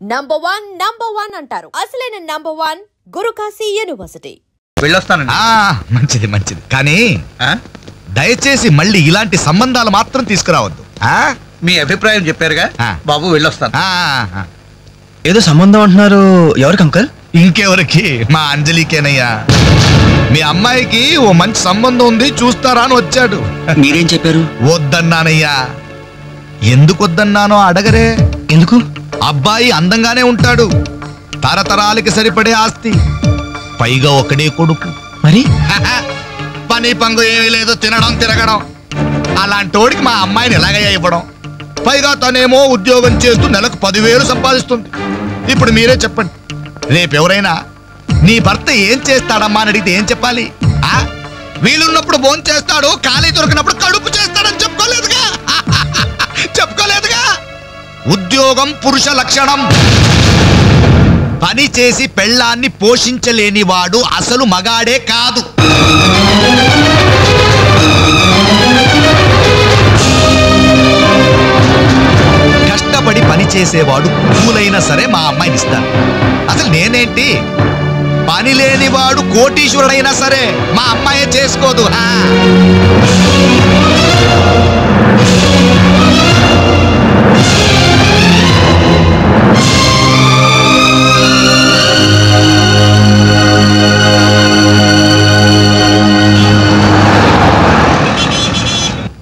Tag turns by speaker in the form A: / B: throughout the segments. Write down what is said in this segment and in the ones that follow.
A: Number one అంటారు. అసలైన number 1 Guru Kashi university.
B: వెళ్ళొస్తానండి.
C: మంచిది మంచిది, కానీ దయచేసి మళ్ళీ ఇలాంటి సంబంధాలు మాత్రం తీసుకురావద్దు.
B: మీ అభిప్రాయం చెప్పారుగా బాబు, వెళ్ళొస్తాను.
D: ఏదో సంబంధం అంటున్నారు, ఎవరికి అంకల్?
C: ఇంకెవరికి, మా అంజలికేనయ్యా. మీ అమ్మాయికి ఓ మంచి సంబంధం ఉంది, చూస్తారా అని వచ్చాడు.
D: మీరేం చెప్పారు?
C: వద్దన్నానయ్యా. ఎందుకు వద్దన్నానో అడగరే.
D: ఎందుకు?
C: అబ్బాయి అందంగానే ఉంటాడు, తరతరాలకి సరిపడే ఆస్తి, పైగా ఒకడే కొడుకు.
D: మరి
C: పని పంగు ఏమీ లేదు, తినడం తిరగడం. అలాంటోడికి మా అమ్మాయిని ఎలాగయ్యా ఇవ్వడం? పైగా తనేమో ఉద్యోగం చేస్తూ నెలకు 10,000 సంపాదిస్తుంది. ఇప్పుడు మీరే చెప్పండి, రేపెవరైనా నీ భర్త ఏం చేస్తాడమ్మా అని అడిగితే ఏం చెప్పాలి? వీలున్నప్పుడు భోజనం చేస్తాడు, ఖాళీ దొరికినప్పుడు కడుపు చేస్తాడని చెప్పుకోలేదుగా. చెప్పుకోలేదుగా. ఉద్యోగం పురుష లక్షణం. పని చేసి పెళ్ళాన్ని పోషించలేని వాడు అసలు మగాడే కాదు. కష్టపడి పని చేసేవాడు పూలైనా సరే మా అమ్మాయిని ఇస్తాను. అసలు నేనేంటి, పని లేనివాడు కోటీశ్వరుడైనా సరే మా అమ్మాయే చేసుకోదు.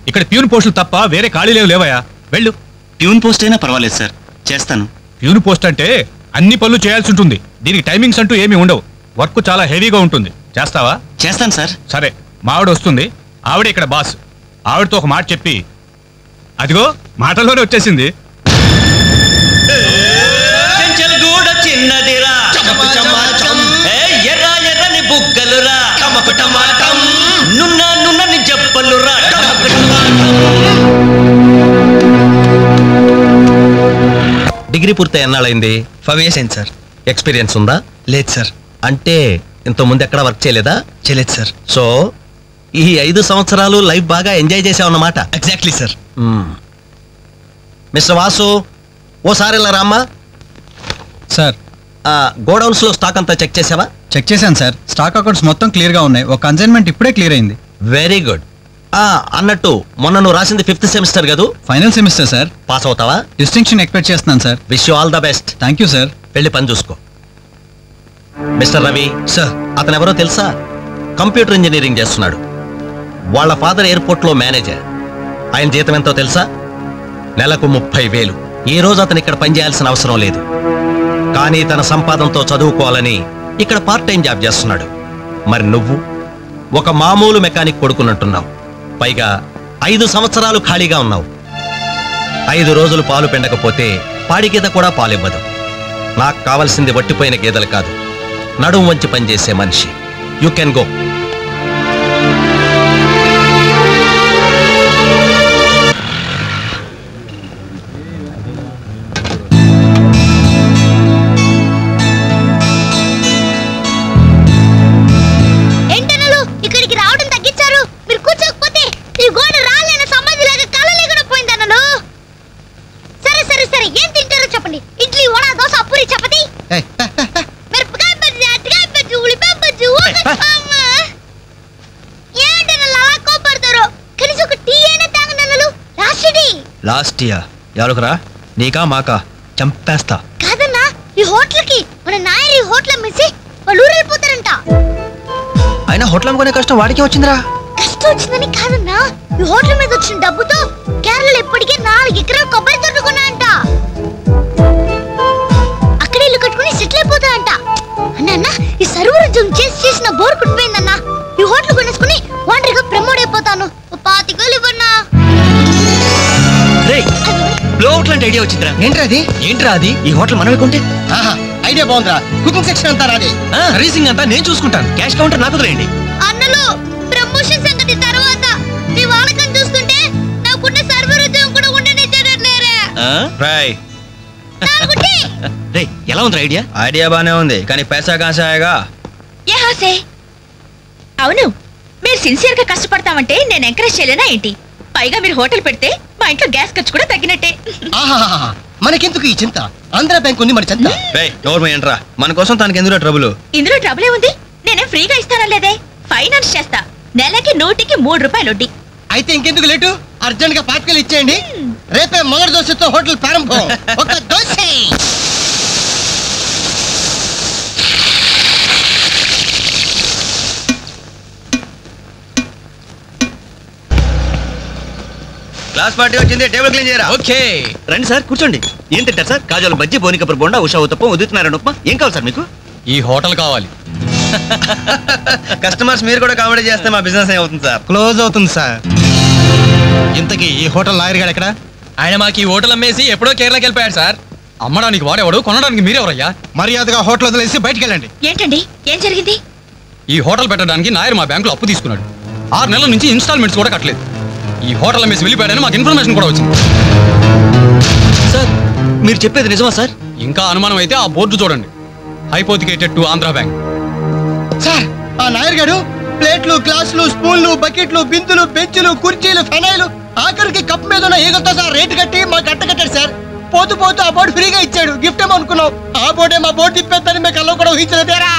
E: ఇక్కడ ప్యూన్ పోస్టులు తప్ప వేరే ఖాళీ లేవయా, వెళ్ళు.
D: ప్యూన్ పోస్ట్ అయినా పర్వాలేదు సార్, చేస్తాను.
E: ప్యూన్ పోస్ట్ అంటే అన్ని పనులు చేయాల్సి ఉంటుంది. దీనికి టైమింగ్స్ అంటూ ఏమీ ఉండవు. వర్క్ చాలా హెవీగా ఉంటుంది. చేస్తావా?
D: చేస్తాను సార్.
E: సరే, మా ఆవిడ వస్తుంది. ఆవిడ ఇక్కడ బాస్. ఆవిడతో ఒక మాట చెప్పి, అదిగో మాటల్లోనే వచ్చేసింది.
D: డిగ్రీ పూర్తి ఎన్నాళ్ళైంది? 5 years అయింది సార్. ఎక్స్పీరియన్స్ ఉందా? లేదు సార్. అంటే ఇంత ముందు ఎక్కడ వర్క్ చేయలేదా? చేయలేదు సార్. సో ఈ 5 సంవత్సరాలు లైఫ్ బాగా ఎంజాయ్ చేసావన్నమాట. Exactly sir. మిస్టర్ వాసు, ఓసారి ఇలా రామ్మా. సార్, గోడౌన్స్ లో స్టాక్ అంతా చెక్ చేసావా?
F: చెక్ చేశాను సార్. స్టాక్ అకౌంట్స్ మొత్తం క్లియర్ గా ఉన్నాయి. ఒక కన్సైన్మెంట్ ఇప్పుడే క్లియర్ అయింది.
D: Very good. అన్నట్టు మొన్న నువ్వు రాసింది 5th సెమిస్టర్ కదా?
F: Final semester sir.
D: పాస్ అవుతావా?
F: డిస్టింక్షన్ ఎక్స్పెక్ట్ చేస్తున్నాను sir.
D: Wish you all the best.
F: Thank you sir.
D: వెళ్ళి పని చూసుకో. మిస్టర్ రవి సార్, అతను ఎవరో తెలుసా? కంప్యూటర్ ఇంజనీరింగ్ చేస్తున్నాడు. వాళ్ళ ఫాదర్ ఎయిర్పోర్ట్ లో మేనేజర్. ఆయన జీతం ఎంతో తెలుసా? నెలకు 30,000. ఈ రోజు అతను ఇక్కడ పని చేయాల్సిన అవసరం లేదు, కానీ తన సంపాదనతో చదువుకోవాలని ఇక్కడ పార్ట్ టైం జాబ్ చేస్తున్నాడు. మరి నువ్వు ఒక మామూలు మెకానిక్ కొడుకున్నట్టున్నావు. పైగా 5 సంవత్సరాలు ఖాళీగా ఉన్నావు. 5 రోజులు పాలు పిండకపోతే పాడి గీత కూడా పాలివ్వదు. నాకు కావలసింది వట్టిపోయిన గేదెలు కాదు, నడుము వంచి పనిచేసే మనిషి. You can go. Last year ఎవరుకురా? నీకా మాకా? చంపేస్తా.
G: కాదన్నా, ఈ హోటల్కి మన నాయర్ ఈ హోటల్ అమ్మేసి వాళ్ళు ఊరెళ్ళిపోతారంట.
D: అయినా హోటల్ అమ్ముకునే కష్టం వాడికి వచ్చిందిరా.
G: కష్టం వచ్చిందని కాదన్నా, ఈ హోటల్ మీద వచ్చిన డబ్బుతో కేరళలో ఇప్పటికే 4 ఎకరాలు కొబ్బరి తోట కొన్నాయంట. అక్కడ ఇల్లు కట్టుకుని సెటిల్ అయిపోతాయంట. అన్న ఈ సర్వర్ ఉద్యోగం చేసిన బోర్ కుట్టిపోయిందన్నా. ఈ హోటల్ కొనేసుకుని వాంటరీగా ప్రమోట్ అయిపోతాను. 25,000 ఇవ్వన్నా.
D: ఐడియా వచ్చిందిరా. ఏంట్రా అది? ఈ హోటల్ మనమే కొంటే
B: ఐడియా బాగుందిరా. కుకింగ్ సెక్షన్ అంతా రాదే,
D: సర్వీసింగ్ అంతా నేను చూసుకుంటాను. క్యాష్ కౌంటర్ నాకు వదిలేయండి.
G: అన్నలు, ప్రమోషన్ సంగతి తర్వాత. నీ వాళ్ళకం చూస్తుంటే నాకున్న సర్వర్ ఉద్యోగం కూడా ఉండనిచ్చేటట్లేరే.
D: ఎలా ఉంది ఐడియా? ఐడియా బానే ఉంది, కానీ పైసా కాసాయగా.
H: అవును, మీరు సిన్సియర్ గా కష్టపడతామంటే నేను ఎంకరేజ్ చేయలేనా ఏంటి? పైగా మీరు హోటల్ పెడితే మా ఇంట్లో గ్యాస్ ఖర్చు కూడా తగ్గినట్టే.
B: మనకెందుకు ఈ చింత? ఆంధ్ర బ్యాంక్ ఉంది మన చింత.
D: ఏంట్రా మన కోసం తనకి ఎందులో ట్రబుల్?
H: ఇందులో ట్రబుల్ ఉంది. నేనేం ఫ్రీగా ఇస్తానా లేదే, ఫైనాన్స్ చేస్తా. నెలకి 100కి 3 రూపాయలు వడ్డీ.
B: అయితే ఇంకెందుకు లేటు, అర్జెంట్ గా పాతికలు ఇచ్చేయండి. రేపే మొదటి దోశతో హోటల్ ప్రారంభం. ఒక దోశ.
D: క్లాస్ పార్టీ వచ్చింది, టేబుల్ క్లీన్ చేయరా. ఓకే రండి సార్, కూర్చోండి. ఏం తింటారు సార్? కాజాలు బజ్జీ, బోనికపూర్ బోండా, ఉషా ఉత్తప్పం, ఉదితనారాయణ ఉప్మా. ఏం కావాలి సార్ మీకు?
F: ఈ హోటల్ కావాలి.
D: కస్టమర్స్ మీరు కూడా కామెడీ చేస్తే మా బిజినెస్ ఏమవుతుంది సార్?
B: క్లోజ్ అవుతుంది సార్. ఇంతకీ ఈ హోటల్ లాయర్ గారు ఎక్కడ?
F: ఆయన మాకు ఈ హోటల్ అమ్మేసి ఎప్పుడో కేరళకి వెళ్ళిపోయాడు సార్. అమ్మడానికి వాడేవాడు, కొనడానికి మీరెవరయ్యా?
B: మర్యాదగా హోటల్ వదిలేసి బయటికి వెళ్ళండి.
H: ఏంటండి, ఏం జరిగింది?
F: ఈ హోటల్ పెట్టడానికి నాయర్ మా బ్యాంకులో అప్పు తీసుకున్నాడు. 6 నెలల నుంచి ఇన్స్టాల్మెంట్స్ కూడా కట్టలేదు. ఈ హోటల్ అమ్మేసి వెళ్ళిపోయాడని మాకు ఇన్ఫర్మేషన్ కూడా వచ్చింది.
D: సార్ మీరు చెప్పేది నిజమా సార్?
F: ఇంకా అనుమానం అయితే ఆ బోర్డు చూడండి, hypothecated to Andhra bank.
B: Sir, ఆ నాయర్ గారు ప్లేట్లు, గ్లాసులు, స్పూన్లు, బకెట్లు, బిందులు, బెంచులు, కుర్చీలు, ఫెనాయిలు, ఆఖరికి కప్ మీద ఉన్న ఈగలతో సార్ రేటు కట్టి మాకు అట్ట కట్టాడు సార్. పోతూ పోతూ ఆ బోర్డు ఫ్రీగా ఇచ్చాడు. గిఫ్ట్ ఏమో అనుకున్నాం. ఆ బోర్డే మా బోర్డు తిప్పేద్దని మీకు అలా కూడా ఊహించలేదేరా?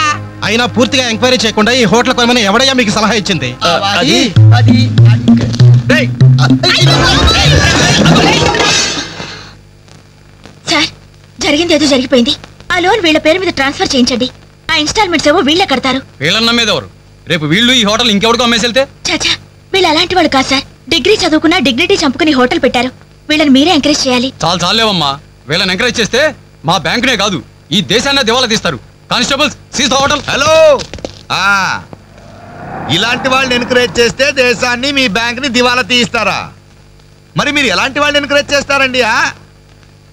I: అయినా పూర్తిగా ఎంక్వైరీ చేయకుండా ఈ హోటల్ కొనమని ఎవడయ్యా మీకు సలహా ఇచ్చింది?
H: సార్, జరిగింది ఏదో జరిగిపోయింది. ఆ లోన్ వీళ్ళ పేరు మీద ట్రాన్స్ఫర్ చేయించండి. ఆ ఇన్స్టాల్మెంట్స్ ఏవో వీళ్ళే కడతారు.
F: వీళ్ళన్న మీద ఎవరు? రేపు వీళ్ళు ఈ హోటల్ ఇంకెవరికో అమ్మేసి వెళ్తే?
H: చాచా, వీళ్ళు అలాంటి వాళ్ళు కాదు సార్. డిగ్రీ చదువుకున్నా డిగ్నిటీ చంపుకుని హోటల్ పెట్టారు. వీళ్ళని మీరే ఎంకరేజ్ చేయాలి.
F: చాలేవమ్మా, వీళ్ళని ఎంకరేజ్ చేస్తే మా బ్యాంకునే కాదు ఈ దేశాన్ని దివాలా తీస్తారు. Constables, seize the hotel.
C: Hello, ఇలాంటి వాళ్ళని ఎంకరేజ్ చేస్తే దేశాన్ని, మీ బ్యాంక్ ని దివాలా తీయిస్తారా? మరి మీరు ఎలాంటి వాళ్ళని ఎంకరేజ్ చేస్తారండి?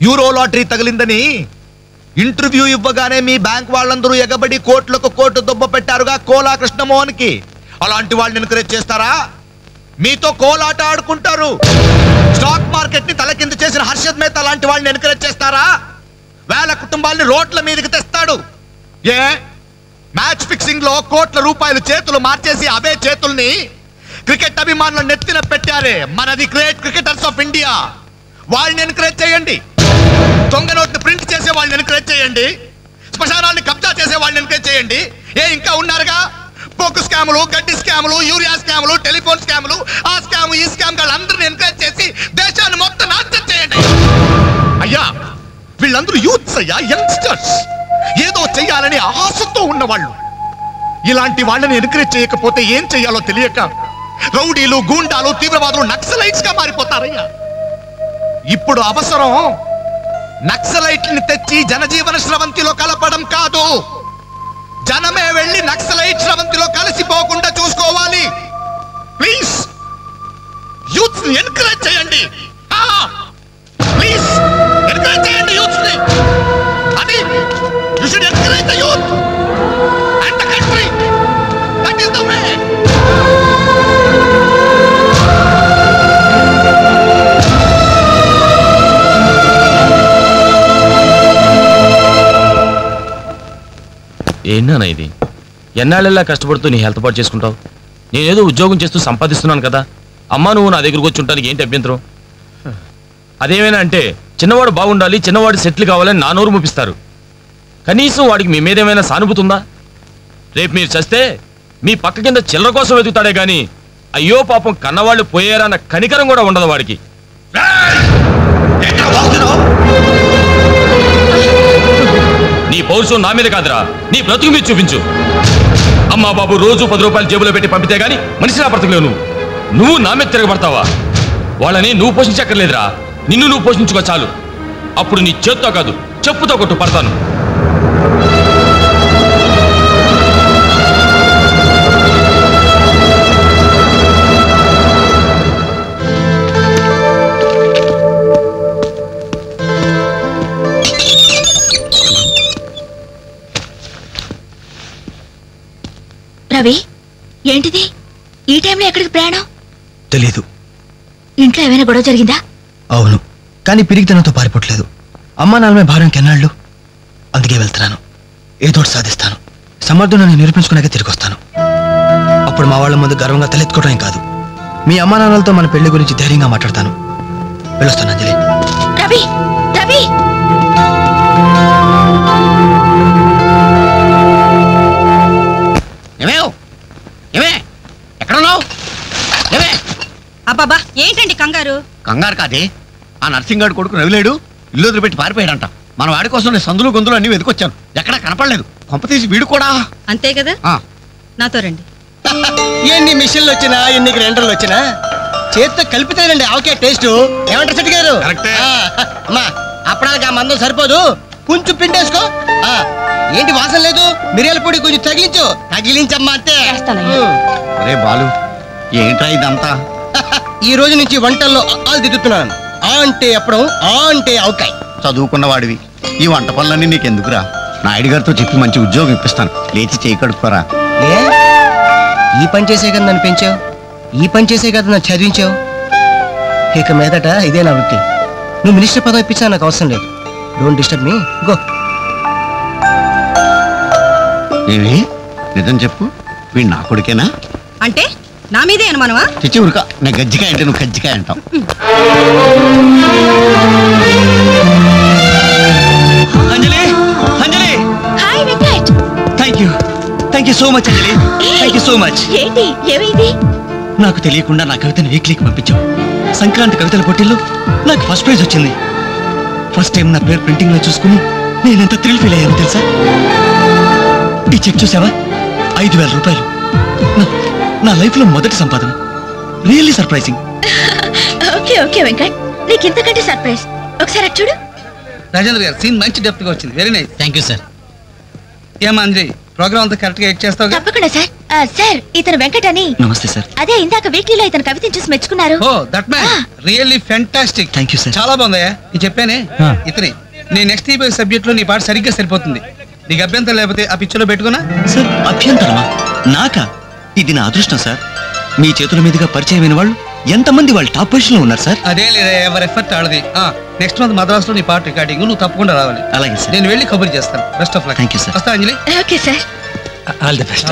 C: యూరో లాటరీ తగిలిందని ఇంటర్వ్యూ ఇవ్వగానే మీ బ్యాంక్ వాళ్ళందరూ ఎగబడి కోట్లకు కోట్లు దుబ్బ పెట్టారుగా కోలా కృష్ణమోహన్ కి. అలాంటి వాళ్ళని ఎంకరేజ్ చేస్తారా? మీతో కోలాట ఆడుకుంటారు. స్టాక్ మార్కెట్ ని తలకింద చేసిన హర్షద్ మేహతా లాంటి వాళ్ళని ఎంకరేజ్ చేస్తారా? వేల కుటుంబాలని రోడ్ల మీదకి తెస్తాడు. ఏ మ్యాచ్ ఫిక్సింగ్ లో కోట్ల రూపాయలు చేతులు మార్చేసి అవే చేతుల్ని క్రికెట్ అభిమానుల నెత్తిన పెట్టారే మనది గ్రేట్ క్రికెటర్స్ ఆఫ్ ఇండియా. వాళ్ళని ఎంకరేజ్ చేయండి. దొంగ నోట్ని ప్రింట్ చేసే వాళ్ళని ఎంకరేజ్ చేయండి. శ్మశానాన్ని కబ్జా చేసే వాళ్ళని ఎంకరేజ్ చేయండి. ఇంకా ఉన్నారుగా పోకు స్కాములు, గడ్డి స్కాములు, యూరియా స్కాములు, టెలిఫోన్ స్కాములు, ఆ స్కామ్ ఈ స్కామ్ వాళ్ళందరినీ ఎంకరేజ్ చేసి దేశాన్ని మొత్తం నాశనం చేయండి. అయ్యా, వీళ్ళందరూ యూత్స్ అయ్యా, యంగ్స్టర్స్, ఏదో చెయ్యాలని ఆశతో ఉన్నవాళ్ళు. ఇలాంటి వాళ్ళని ఎంకరేజ్ చేయకపోతే ఏం చెయ్యాలో తెలియక రౌడీలు, గూండాలు, తీవ్రవాదులు, నక్సలైట్స్ గా మారిపోతారయ్యా. ఇప్పుడు అవసరం నక్సలైట్ని తెచ్చి జనజీవన స్రవంతిలో కలపడం కాదు, జనమే వెళ్ళి నక్సలైట్ స్రవంతిలో కలిసిపోకుండా చూసుకోవాలి. ప్లీజ్ యూత్ ని ఎంకరేజ్ చేయండి. ప్లీజ్ ఎంకరేజ్ చేయండి యూత్ ని. అది you should encourage the youth and the country. That is the way.
J: ఏంటన్నా ఇది? ఎన్నాళ్ళెల్లా కష్టపడుతూ నీ హెల్త్ పాటు చేసుకుంటావు? నేనేదో ఉద్యోగం చేస్తూ సంపాదిస్తున్నాను కదా. అమ్మా నువ్వు నా దగ్గరకు వచ్చి ఉంటానికి ఏంటి అభ్యంతరం? అదేమైనా అంటే చిన్నవాడు బాగుండాలి, చిన్నవాడు సెటిల్ కావాలని నా నోరు ముపిస్తారు. కనీసం వాడికి మీ మీద ఏమైనా సానుభూతి ఉందా? రేపు మీరు చస్తే మీ పక్క కింద చిల్లర కోసం వెతుకుతాడే గాని అయ్యో పాపం కన్నవాళ్ళు పోయారన్న కనికరం కూడా ఉండదు వాడికి. నీ పౌరుషం నా మీద కాదురా, నీ బ్రతుకు మీద చూపించు. అమ్మా బాబు రోజు 10 రూపాయలు జేబులో పెట్టి పంపితే గానీ మనిషిలా బ్రతకలేవు. నువ్వు నా మీద తిరగబడతావా? వాళ్ళని నువ్వు పోషించక్కర్లేదురా, నిన్ను నువ్వు పోషించుకో చాలు. అప్పుడు నీ చేత్తో కాదు చెప్పుతో కొట్టు పడతాను.
H: రవి, ఏంటిది ఈ టైంలో ఎక్కడికి ప్రయాణం?
I: తెలీదు.
H: ఇంట్లో ఏమైనా గొడవ జరిగిందా?
I: అవును, కానీ పిరిగితనంతో పారిపోవట్లేదు. అమ్మా నాన్నమే భారం కెన్నాళ్ళు. అందుకే వెళ్తున్నాను. ఏదోటి సాధిస్తాను. సమర్థులను నిరూపించుకున్నాక తిరిగి వస్తాను. అప్పుడు మా వాళ్ళ ముందు గర్వంగా తలెత్తుకోవడం కాదు, మీ అమ్మా నాన్నలతో మన పెళ్లి గురించి ధైర్యంగా మాట్లాడతాను. వెళ్ళొస్తాను అంజలి.
H: రవి రవి
B: ఎక్కడున్నావు?
K: అబ్బాబా ఏంటండి కంగారు?
B: కంగారు కాదే, ఆ నర్సింగాడు కొడుకు రవిలేడు ఇల్లు వదిలిపెట్టి పారిపోయాడంట. మన వాడి కోసం నేను సందులు గొంతులు అన్ని వెతుకొచ్చాను, ఎక్కడా కనపడలేదు. కొంప తీసి వీడు కూడా
K: అంతే కదా, నాతో రండి.
B: ఎన్ని మిషన్లు వచ్చినా ఎన్ని గ్రైండర్లు వచ్చినా చేత్తో కలిపితేనండి ఆవకే టేస్ట్. ఏమంటారు సెట్ గారు? అమ్మా అప్పడానికి ఆ మందం సరిపోదు, కొంచెం పిండేసుకో. ఏంటి వాసన లేదు? మిరియాల పొడి కొంచెం తగిలించమ్మా అంతే. అరే బాలు, ఏంట్రా ఇదంతా? ఈ రోజు నుంచి వంటల్లో ఆలు దిద్దుతున్నాను. ఆ అంటే అప్పడం, ఆ అంటే ఆవకాయ. చదువుకున్న వాడివి, ఈ వంట పనులన్నీ నీకెందుకురా? నాయుడు గారితో చెప్పి మంచి ఉద్యోగం ఇప్పిస్తాను, లేచి చేయి కడుక్కోరా. ఈ పని చేసే కదా నన్ను పెంచావు, ఈ పని చేసే కదా నన్ను చదివించావు. ఇక మీదట ఇదే నా వృత్తి. నువ్వు మినిస్టర్ పదవి ఇప్పించా నాకు అవసరం లేదు. Don't disturb me, go. ఏమి నిజం చెప్పు, వీడు నా కొడుకేనా?
K: అంటే నా మీదే అనుమానమా?
B: చిచ్చి ఉరక, నేను గజ్జికాయ అంటే నువ్వు కజ్జికాయ అంటావు.
I: Anjali, Anjali,
H: hi Venkat.
I: Thank you so much Anjali, thank you so much.
H: ఏంటి ఏమైంది?
I: నాకు తెలియకుండా నా కవితను వీక్లీకి పంపించావు. సంక్రాంతి కవితల పోటీల్లో నాకు ఫస్ట్ ప్రైజ్ వచ్చింది. ఫస్ట్ టైం నా పేరు ప్రింటింగ్ లో చూసుకుని నేనెంత థ్రిల్ ఫీల్ అయ్యాను తెలుసా? ఈ చెక్ చూసావా? 5,000 రూపాయలు. నా లైఫ్ లో మొదటి సంపాదన. Really surprising.
H: Okay okay Venkat, నీకు ఇంతకంటే సర్ప్రైజ్. ఒకసారి అటు చూడు.
F: రాజేంద్ర గారు సీన్ మంచి డెప్త్ గా వచ్చింది, very nice.
I: Thank you sir.
F: ఏమా అంజలి, ప్రోగ్రామ్ అంతా కరెక్ట్ గా ఎడ్ చేస్తావు?
H: తప్పకుండా సార్. సార్ ఇతను వెంకట్ అని.
I: నమస్తే సార్.
H: అదే ఇందాక వీక్లీలో ఇతను కవితను చూసి మెచ్చుకున్నారు.
F: Oh that man really fantastic.
I: Thank you sir.
F: చాలా బాగుందయ్యా. నేను చెప్పానే ఇతని నీ నెక్స్ట్ ఈ సబ్జెక్ట్ లో నీ పాట సరిగ్గా సరిపోతుంది. నీకు అభ్యంతరం లేకపోతే ఆ పిక్చర్లో పెట్టుకున్నా?
I: సార్ అభ్యంతరమా? నాకా? ఇది నా అదృష్టం సార్. మీ చేతుల మీదుగా పరిచయమైన వాళ్ళు ఎంతమంది వాళ్ళు టాప్ పొజిషన్ లో ఉన్నారు సార్.
F: అదే లేదా, ఎవరి ఎఫర్ట్ ఆడది. నెక్స్ట్ మంత్ మద్రాసులో నీ పాట రికార్డింగ్, నువ్వు తప్పకుండా రావాలి.
I: అలాగే సార్.
F: నేను వెళ్ళి కబుర్ చేస్తాను. Best of luck.
I: Thank you sir.
F: వస్తా Anjali.
H: Okay sir.
I: All the best.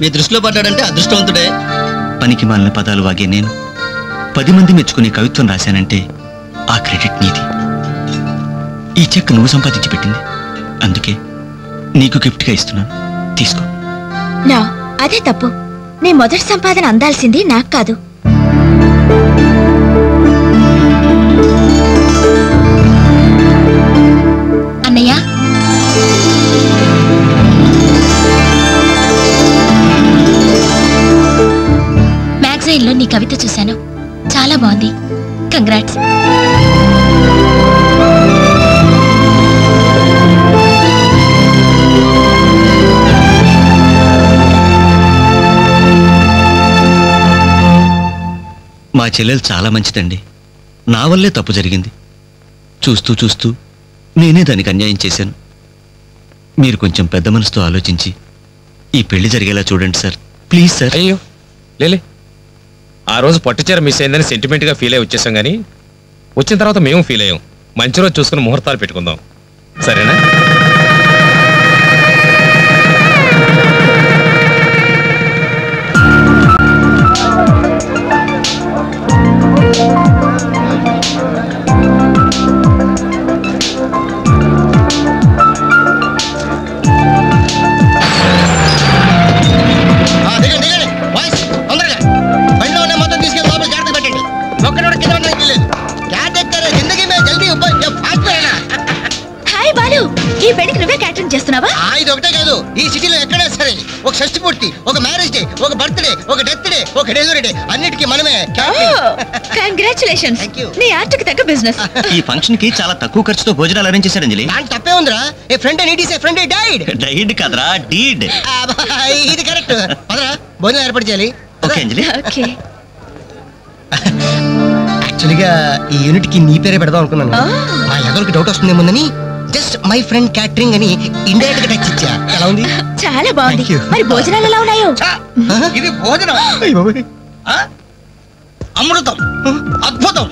B: మీ దృష్టిలో పడ్డాడంటే అదృష్టవంతుడే.
I: పనికి మాలిన పదాలు వాగే నేను 10 మంది మెచ్చుకునే కవిత్వం రాశానంటే ఆ క్రెడిట్ నీది. ఈ చెక్ నువ్వు సంపాదించి పెట్టింది, అందుకే నీకు గిఫ్ట్ గా ఇస్తున్నాను, తీసుకో.
H: నా అదే తప్పు. నీ మొదటి సంపాదన అందాల్సింది నాకు కాదు. అన్నయ్య, మ్యాగజైన్ లో నీ కవిత చూశాను, చాలా బాగుంది. కంగ్రాట్స్.
I: మా చెల్లెలు చాలా మంచిదండి. నా వల్లే తప్పు జరిగింది. చూస్తూ చూస్తూ నేనే దానికి అన్యాయం చేశాను. మీరు కొంచెం పెద్ద మనసుతో ఆలోచించి ఈ పెళ్లి జరిగేలా చూడండి సార్, ప్లీజ్ సార్.
J: అయ్యో లేలే, ఆ రోజు పట్టుచీర మిస్ అయిందని సెంటిమెంట్గా ఫీల్ అయ్యి వచ్చేసాం, కానీ వచ్చిన తర్వాత మేము ఫీల్ అయ్యాం. మంచి రోజు చూసుకుని ముహూర్తాలు పెట్టుకుందాం, సరేనా?
H: ఈ పెళ్లికి నువ్వే క్యాటరింగ్ చేస్తున్నావా?
B: ఇది ఒకటే కాదు, ఈ సిటీలో ఎక్కడా సరే ఒక షష్టి పూర్తి, ఒక మ్యారేజ్ డే, ఒక బర్త్డే, ఒక డెత్ డే, ఒక డెలివరీ డే, అన్నిటికీ మనమే.
H: కంగ్రాచులేషన్స్, నీ ఆర్ట్కి తగ్గ బిజినెస్.
I: ఈ ఫంక్షన్ కి చాలా తక్కువ ఖర్చుతో భోజనాలు అరేంజ్ చేశారు అంజలి.
B: దాని తప్పే ఉందిరా. A friend and it is a friend died.
I: Died కాదురా, డీడ్.
B: ఇది కరెక్ట్. పదరా భోజనం ఏర్పాటు చేయాలి.
I: ఓకే అంజలి.
H: ఓకే.
B: యాక్చువల్గా ఈ యూనిట్ కి నీ పేరే పెడదాం అనుకున్నాను. మా ఎవరికి డౌట్ వస్తుందేమోనని జస్ట్ మై ఫ్రెండ్ క్యాటరింగ్ అని ఇండైరెక్ట్ గా టచ్ ఇచ్చా. ఎలా ఉంది?
H: చాలా బాగుంది. మరి భోజనాలు ఎలా ఉన్నాయో?
F: ఇది భోజనం అమృతం, అద్భుతం.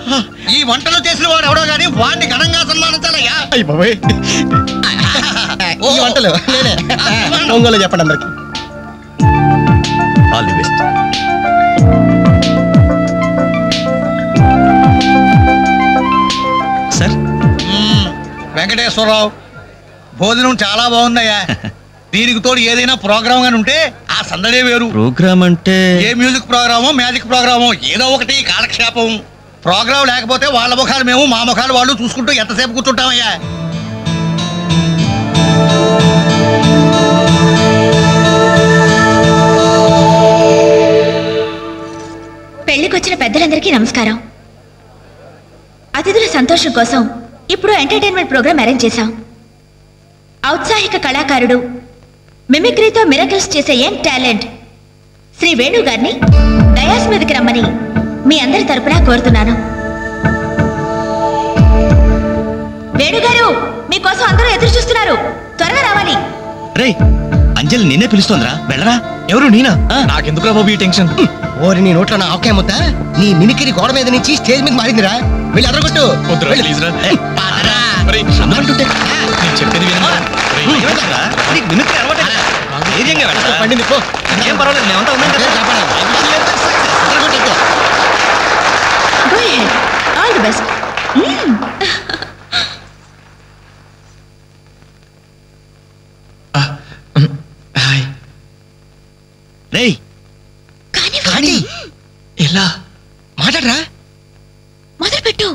F: ఈ వంటలు చేసిన వాడు ఎవడో గానీ వాడిని ఘనంగా సన్మానించాలయ్యా.
B: ఈ వంటలు నేనే. ఒంగోలు చెప్పండి అందరికి.
D: All the best.
L: వెంకటేశ్వరరావు, భోజనం చాలా బాగుందయ్యా. దీనికి తోడు ఏదైనా ప్రోగ్రామ్ గాని ఉంటే ఆ సందడే వేరు.
I: ప్రోగ్రామ్ అంటే
L: ఏ మ్యూజిక్ ప్రోగ్రామో మ్యాజిక్ ప్రోగ్రామో ఏదో ఒకటి కాలక్షేపం. ప్రోగ్రాం లేకపోతే వాళ్ళ ముఖాలు మేము, మా ముఖాలు వాళ్ళు చూసుకుంటూ ఎంతసేపు కూర్చుంటామయ్యా.
H: పెళ్లికొచ్చిన పెద్దలందరికీ నమస్కారం. అతిథుల సంతోషం కోసం ఇప్పుడు ఎంటర్టైన్మెంట్ ప్రోగ్రాం అరేంజ్ చేశాం. ఔత్సాహిక కళాకారుడు, మిమిక్రీతో మిరకిల్స్ చేసే యంగ్ టాలెంట్ శ్రీ వేణు గారిని డయాస్ మీదకి రమ్మని మీ అందరి తరపున కోరుతున్నాను. వేణుగారు, మీకోసం అందరూ ఎదురు చూస్తున్నారు, త్వరగా రావాలి.
I: రే అంజలి నిన్నే పిలుస్తోందిరా, వెళ్ళరా. ఎవరు నేనా?
F: నాకెందుకురా బాబు ఈ టెన్షన్?
B: ఓరి నీ నోట్లో నా ఆకే ముద్ద, నీ మిమిక్రీ గోడ మీద నుంచి స్టేజ్ మీద మారిందిరా. వెళ్ళి అదరగొట్టు.
F: చెప్పేది
B: పండింది పో.
I: ఏం పర్వాలేదు, మేమంతా ఉన్నాం కదా.
H: Go ahead. All the best.
I: Hi. రేయ్ కానీ ఎలా మాట్లాడరా?
H: మొదలుపెట్టు.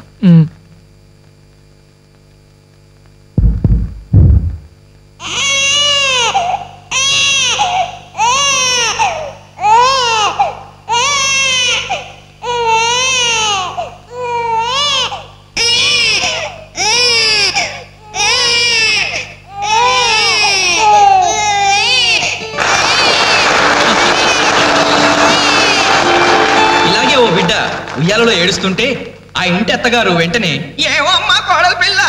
F: ఉయ్యాలలో ఏడుస్తుంటే ఆ ఇంటి అత్తగారు వెంటనే, ఏమమ్మా కోడలు పిల్ల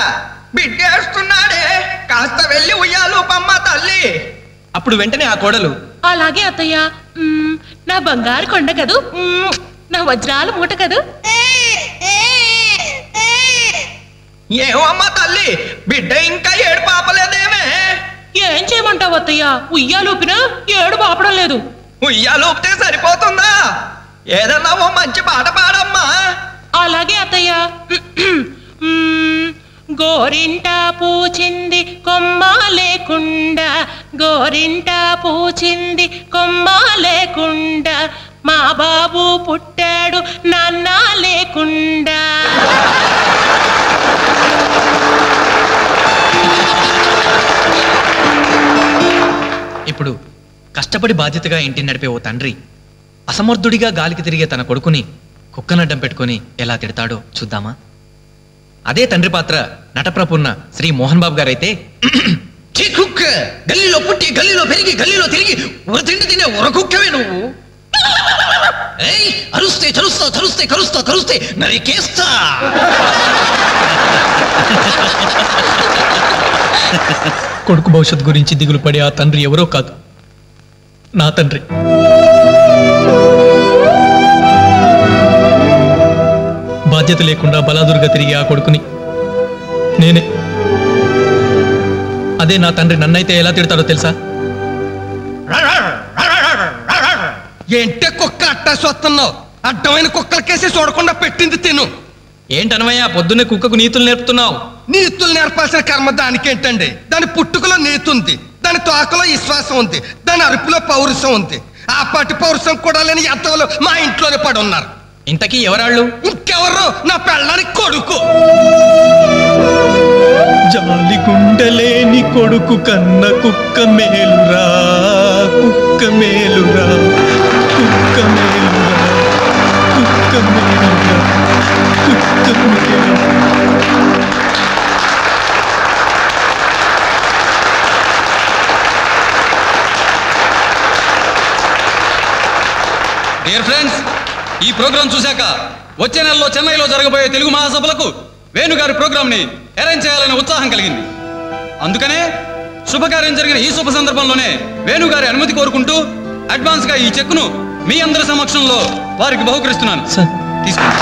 F: బిడ్డేస్తున్నాడే, కాస్త వెళ్ళి ఉయ్యాలు పమ్మ తల్లి. అప్పుడు వెంటనే ఆ కోడలు,
M: అలాగే అత్తయ్య, నా బంగారు కొండ కదూ, నా వజ్రాల మూట కదూ.
F: ఏమమ్మా తల్లి, బిడ్డ ఇంకా ఏడు పాపలేదేమే.
M: ఏం చేయమంటావు అత్తయ్య, ఉయ్యాలూపినా ఏడు పాపడం లేదు.
F: ఉయ్యాలూపితే సరిపోతుందా? ఏదన్నా ఓ మంచి పాట పాడమ్మా.
M: అలాగే అత్తయ్య. గోరింట పూచింది కొమ్మ లేకుండా, గోరింట పూచింది కొమ్మ లేకుండా, మా బాబు పుట్టాడు నాన్న లేకుండా.
F: ఇప్పుడు కష్టపడి బాధ్యతగా ఇంటిని నడిపే ఓ తండ్రి అసమర్థుడిగా గాలికి తిరిగే తన కొడుకుని కుక్కనడ్డం పెట్టుకుని ఎలా తిడతాడో చూద్దామా? అదే తండ్రి పాత్ర నటప్రపున్న శ్రీ మోహన్ బాబు గారైతే, కుక్క గల్లీలో పుట్టి గల్లీలో పెరిగి గల్లీలో తిరిగి తిండి తినే కుక్కవే నువ్వు. అరుస్తే చరుస్తా, చరుస్తే కరుస్తా, కరుస్తే నరికేస్తా. కొడుకు భవిష్యత్ గురించి దిగులు పడే ఆ తండ్రి ఎవరో కాదు, నా తండ్రి. బాధ్యత లేకుండా బలాదురుగా తిరిగి ఆ కొడుకుని నేనే. అదే నా తండ్రి నన్నైతే ఎలా తిడతాడో తెలుసా?
B: ఏంటే కుక్క అట్టా చూస్తున్నావు? అడ్డమైన కుక్కలకేసి చూడకుండా పెట్టింది తిను.
F: ఏంటనవయ్యా పొద్దున్నే కుక్కకు నీతులు నేర్పుతున్నావు?
B: నీతులు నేర్పాల్సిన కర్మ దానికేంటండి? దాని పుట్టుకలో నీతి ఉంది, దాని తోకలో విశ్వాసం ఉంది, దాని అరుపులో పౌరుషం ఉంది. ఆ పాటి పౌరుషం కూడా లేని ఎంతలో మా ఇంట్లోనే పడి ఉన్నారు.
F: ఇంతకీ ఎవరాళ్ళు?
B: ఇంకెవరు? నా పెళ్ళానికి కొడుకు.
F: జాలి గుండెలేని కొడుకు కన్న కుక్క మేలురా, కుక్క మేలురా, కుక్క మేలురా, కుక్క మేలురా, కుక్క మేలురా. డియర్ ఫ్రెండ్స్, ఈ ప్రోగ్రాం చూశాక వచ్చే నెలలో చెన్నైలో జరగబోయే తెలుగు మహాసభలకు వేణుగారి ప్రోగ్రామ్ ని అరేంజ్ చేయాలనే ఉత్సాహం కలిగింది. అందుకనే శుభకార్యం జరిగిన ఈ శుభ సందర్భంలోనే వేణుగారి అనుమతి కోరుకుంటూ అడ్వాన్స్ గా ఈ చెక్కును మీ అందరి సమక్షంలో వారికి బహుకరిస్తున్నాను. తీసుకోండి.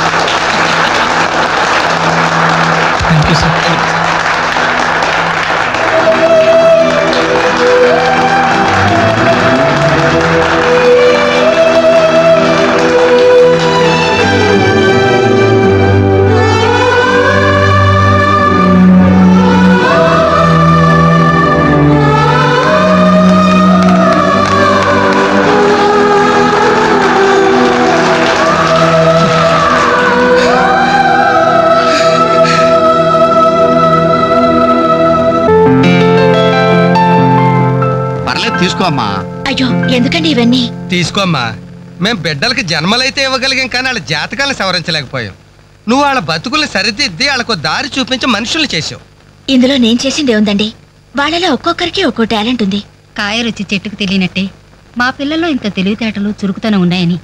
N: తీసుకో అమ్మా.
H: అయ్యో ఎందుకండి ఇవన్నీ?
O: తీసుకోమ్మా. మేం బిడ్డలకి జన్మలైతే ఇవ్వగలిగాం కానీ వాళ్ళ జాతకాలను సవరించలేకపోయాం. నువ్వు వాళ్ళ బతుకుల్ని సరిదిద్ది వాళ్ళకు దారి చూపించి మనుషుల్ని చేసావు.
H: ఇందులో నేను చేసింది ఏముందండి? వాళ్ళలో ఒక్కొక్కరికి ఒక్కో టాలెంట్ ఉంది.
P: కాయ రుచి చెట్టుకు తెలియనట్టే మా పిల్లల్లో ఇంత తెలివితేటలు చురుకుతనం ఉన్నాయని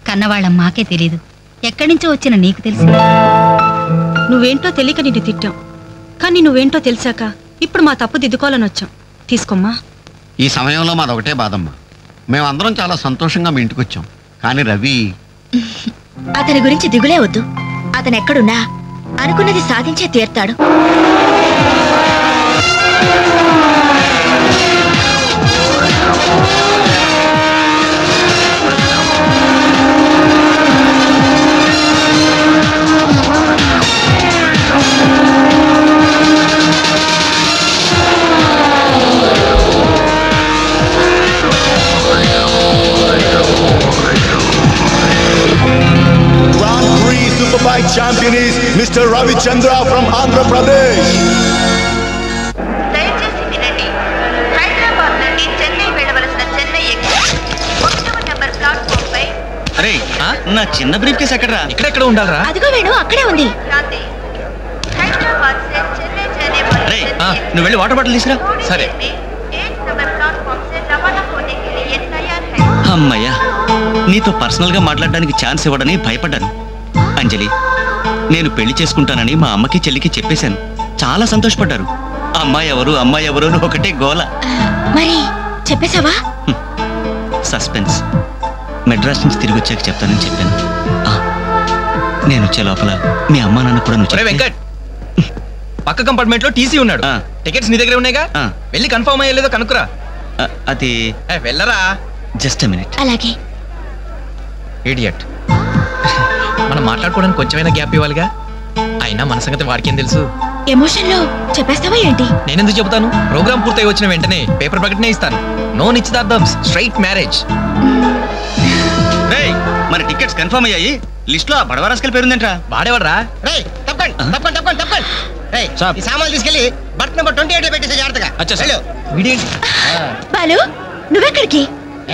P: కన్నవాళ్ళ మాకే తెలీదు. ఎక్కడి నుంచో వచ్చిన నీకు తెలిసి.
K: నువ్వేంటో తెలియక నిన్ను తిట్టాం, కానీ నువ్వేంటో తెలిసాక ఇప్పుడు మా తప్పు దిద్దుకోవాలని వచ్చాం. తీసుకోమ్మా.
N: ఈ సమయంలో మాదొకటే బాధమ్మా. మేమందరం చాలా సంతోషంగా మీ ఇంటికి వచ్చాం. కానీ రవి
H: అతని గురించి దిగులే వద్దు. అతను ఎక్కడున్నా అనుకున్నది సాధించే తీర్తాడు.
Q: Superbike champion is Mr. Ravi Chandra from Andhra Pradesh.
R: దయచేసి వినండి. హైదరాబాద్ నుండి చెన్నై వెళ్ళవలసిన చెన్నై ఎక్స్ప్రెస్ 1వ నెంబర్ ప్లాట్ఫామ్ పై.
S: అరే నా చిన్న బ్రీఫ్ కేసు ఎక్కడరా?
F: ఇక్కడెక్కడ ఉండాలరా?
H: అదిగో వేణు అక్కడే ఉంది.
R: హైదరాబాద్ से చెన్నై जाने वाली
S: అరే నువ్వు వెళ్ళి వాటర్ బాటిల్ తీసురా.
F: సరే.
R: 1 नंबर प्लेटफॉर्म से रवाना होने के लिए तैयार है.
S: అమ్మయ్యా, నీతో పర్సనల్ గా మాట్లాడడానికి ఛాన్స్ ఇవ్వడని భయపడ్డాను. అంజలి, నేను పెళ్లి చేసుకుంటానని మా అమ్మకి చెల్లికి చెప్పేశాను. చాలా సంతోషపడ్డారు. అమ్మాయి ఎవరు అని ఒకటే గోల.
H: మరి చెప్పేశావా?
S: సస్పెన్స్. మెడ్రాస్ నుంచి తిరిగి వచ్చాక చెప్తానని చెప్పాను. నేను వచ్చే లోపల మీ అమ్మా నాన్న కూడా నువ్వు
F: వెంకట్ పక్క కంపార్ట్మెంట్ లో టీసీ ఉన్నాడు. టికెట్స్ నీ దగ్గర ఉన్నాయిగా, వెళ్ళి కన్ఫర్మ్ అయ్యలేదో కనుక్కురా.
S: అది
F: వెళ్ళరా.
S: Just a minute.
H: అలాగే.
F: ఇడియట్. మనం మాట్లాడుకోవడానికి కొంచెమైనా గ్యాప్ ఇవ్వాలిగా. అయినా మన సంగతి వాడికేం తెలుసు?
H: ఎమోషన్ లో చెప్పేస్తావా ఏంటి?
F: నేనెందుకు చెబుతాను? ప్రోగ్రామ్ పూర్తయి వచ్చిన వెంటనే పేపర్ ప్రకటనే ఇస్తాను. నో నిశ్చితార్థం, స్ట్రైట్ మ్యారేజ్.
S: మన టికెట్స్ కన్ఫర్మ్ అయ్యాయి. లిస్ట్ లో బడవరాస్కల్ పేరుందేంట్రా?
F: వాడేవాడ్రా?
B: ఈ సామాన్లు తీసుకెళ్లి బర్త్ నెంబర్ 28 పెట్టేసి జాగ్రత్తగా.
H: బాలు నువ్వెక్కడికి?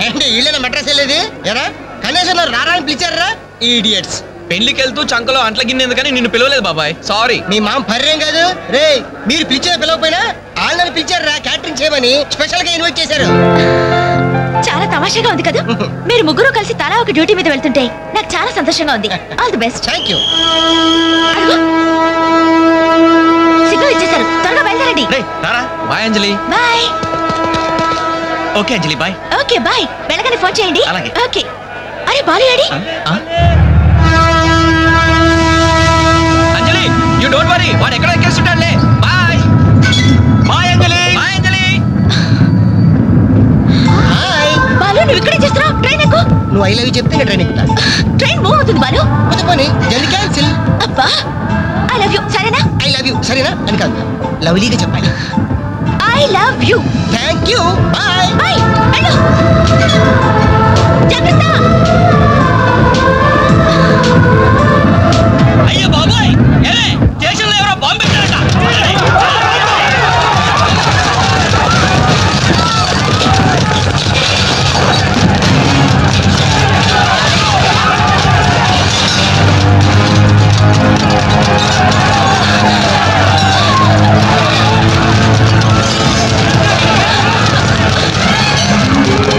B: ఏంటి వీళ్ళైనా మెడ్రాస్ వెళ్ళేది? ఎరా కనీసం రారా అని పిలిచారా? ఈడియట్స్.
F: పెళ్లికి వెళ్తూ చంకలో అంట్ల గిన్నెందుకు కానీ నిన్ను పిలవలేదు బాబాయ్. సారీ.
B: మీ మామ పర్రేం కాదు రే. మీరు పిలిచిన పిలవపోయినా వాళ్ళని పిలిచారా క్యాటరింగ్ చేయమని స్పెషల్ గా ఇన్వైట్ చేశారు.
H: చాలా తమాషాగా ఉంది కదా. మీరు ముగ్గురు కలిసి తలా ఒక డ్యూటీ మీద వెళ్తుంటే నాకు చాలా సంతోషంగా ఉంది. All the best.
B: Thank you.
H: Signal ఇచ్చేశారు, త్వరగా బయలుదేరండి.
F: Bye Anjali.
H: Bye.
S: Okay Anjali bye.
H: Okay bye. వెళ్ళగానే ఫోన్ చేయండి.
S: అలాగే.
H: ఓకే. అరే బాలు ఏడి?
F: అంజలి యు డోంట్ వరీ, వాడు ఎక్కడ ఎక్కేస్తుంటాడులే. Bye bye Anjali. Bye Anjali.
B: Hi
H: Balu నువ్వు ఇక్కడే చేస్తున్నావు? ట్రైన్ ఎక్కు.
B: నువ్వు ఐ లవ్ యూ చెప్తే ట్రైన్ ఎక్కుతా.
H: ట్రైన్ మూవ్ అవుతుంది బాలు.
B: పోనీ జల్ది క్యాన్సిల్.
H: అబ్బా ఐ లవ్ యూ సరేనా?
B: ఐ లవ్ యూ సరేనా అని కాదు, లవ్లీగా చెప్పాలి.
H: I love you.
B: Thank you. Bye
H: bye. వెళ్ళు. జాగ్రత్త.
S: అయ్యో బాబాయ్, ఏమే స్టేషన్